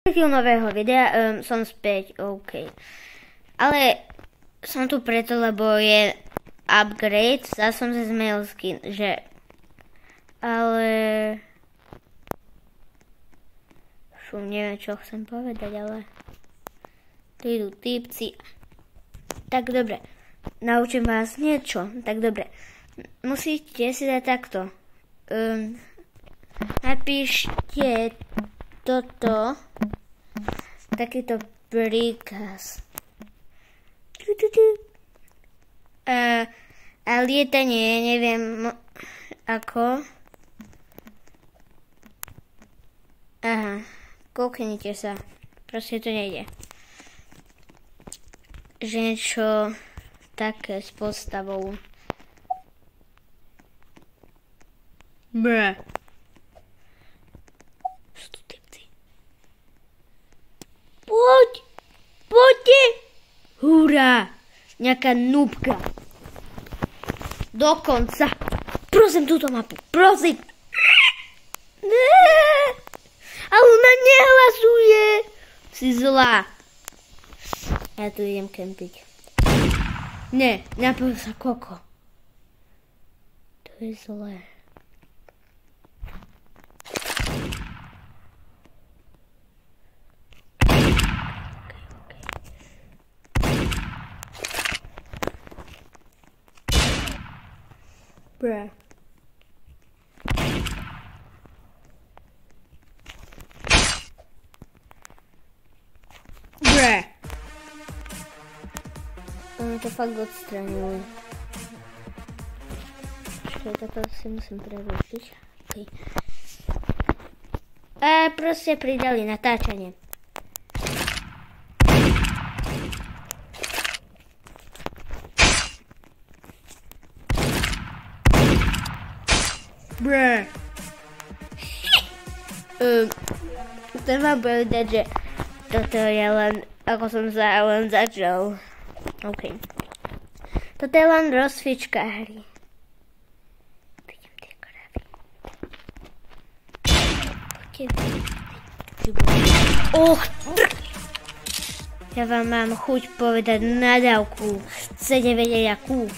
nového videa, som späť, OK. Ale som tu preto, lebo je upgrade, zase som sa zmenil skin, že... Ale... neviem, čo chcem povedať, ale... Tu idú týpci. Tak dobre, naučím vás niečo, tak dobre. Musíte si dať takto. Napíšte toto, takýto príkaz. A lietanie, neviem ako. Aha, kouknite sa, proste to nejde. Že niečo také s postavou. Bre. Sú tu typci. Poďte! Hurá! Nejaká núbka. Dokonca. Prosím túto mapu, prosím. Ale ona nehlasuje. Si zlá. Ja tu idem kempiť. Ne, napil sa Koko. To je zlé. Bruh. Bruh. Oni to fakt odstranili. Počkej, toto si musím prerušiť. Okay. A proste pridali natáčanie. Bruh. Chcem vám povedať, že toto je len, ako som sa len začal. OK. Toto je len rozcvička hry. Vidím tie kravy. Ja vám mám chuť povedať nadávku. Chcete vedieť akú?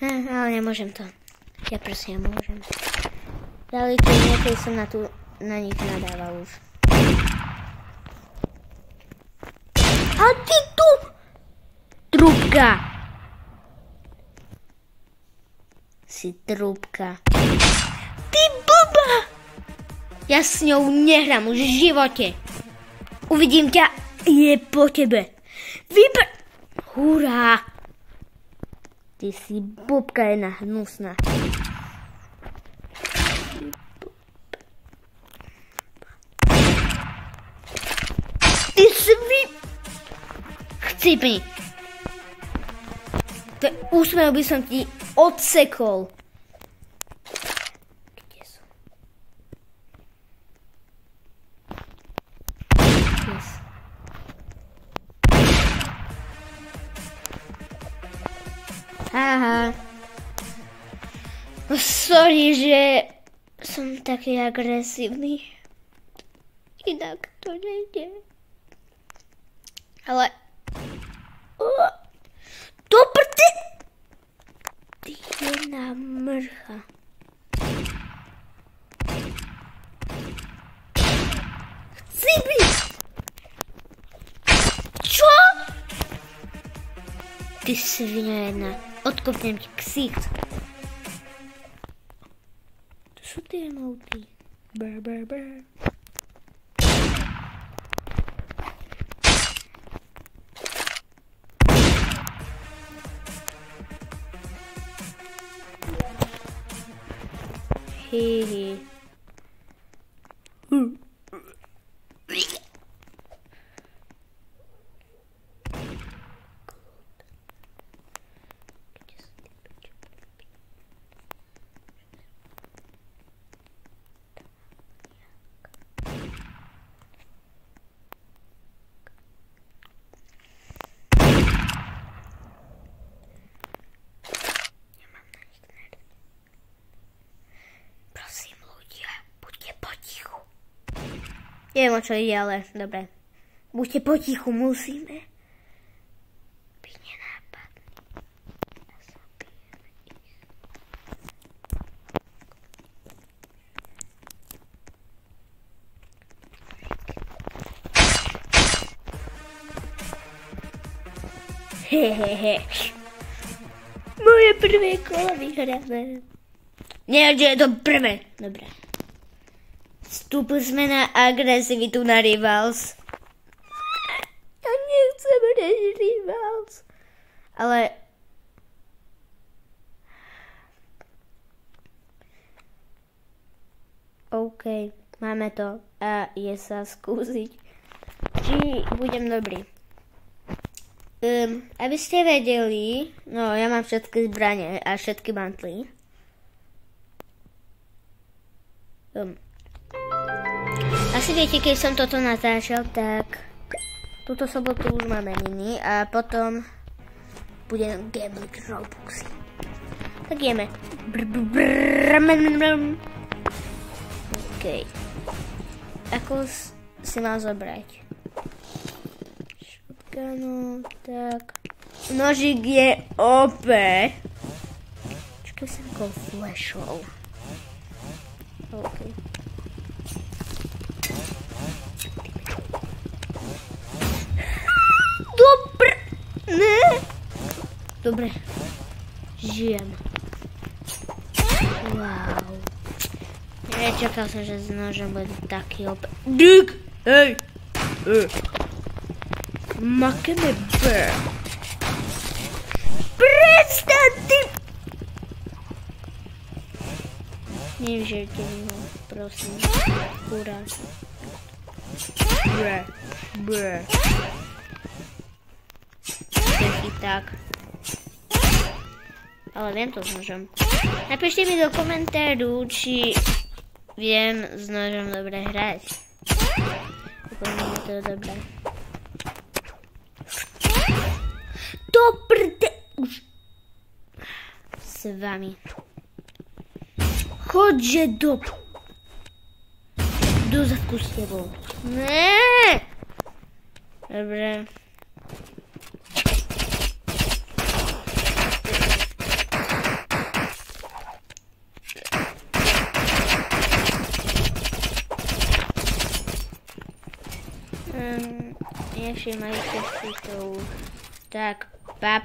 Ale nemôžem to. Ja proste nemôžem. Dali to niekedy som na nich nadával už. A ty tu! Trúbka! Si trúbka. Ty blbá! Ja s ňou nehrám už v živote. Uvidím ťa, je po tebe. Hurá! Ty si blbka jedna hnusná. Ty Chcípni. Úsmev by som ti odsekol. Kde sú? Yes. Aha. Sorry, že som taký agresívny. Inak to nejde. Ale... Do prde! Ty jedna mrcha. Chci byť! Čo? Ty svinia jedna. Odkopnem ti ksicht. To sú tie emoty. Brr, brr, brr. Hehe. Neviem, o čo ide, ale dobre. Buďte potichu, musíme. Byť nenápadný. Hehehe. Moje prvé kolo vyhrané. Nie, že je to prvé. Dobre. Vstúpili sme na agresivitu na Rivals. Ja nechcem Rivals. Ale... OK, máme to. A je sa skúsiť, či budem dobrý. Aby ste vedeli, no ja mám všetky zbrane a všetky mantly. Asi viete, keď som toto natáčal, tak túto sobotu už máme meniny a potom budem gambling Robuxy. Tak jeme. OK. Ako si mal zobrať? No, tak. Nožík je OP. Čakaj som ako flashol. OK. Dobre. Ne. Dobre. Žijem. Wow. Nečakal som, že s nožom bude taký OP. Dík. Hej. Makeme B. Prestaň ty! Nevžerte mi ho, prosím. Kurá. Bre. Tak. Ale viem to s nožom. Napíšte mi do komentáru, či viem s nožom dobre hrať. Úplne je to dobré. Dobre, už s vami. Chodže do zadku s tebou. Ne. Dobre. Nevšimajte si to už. Tak, papa.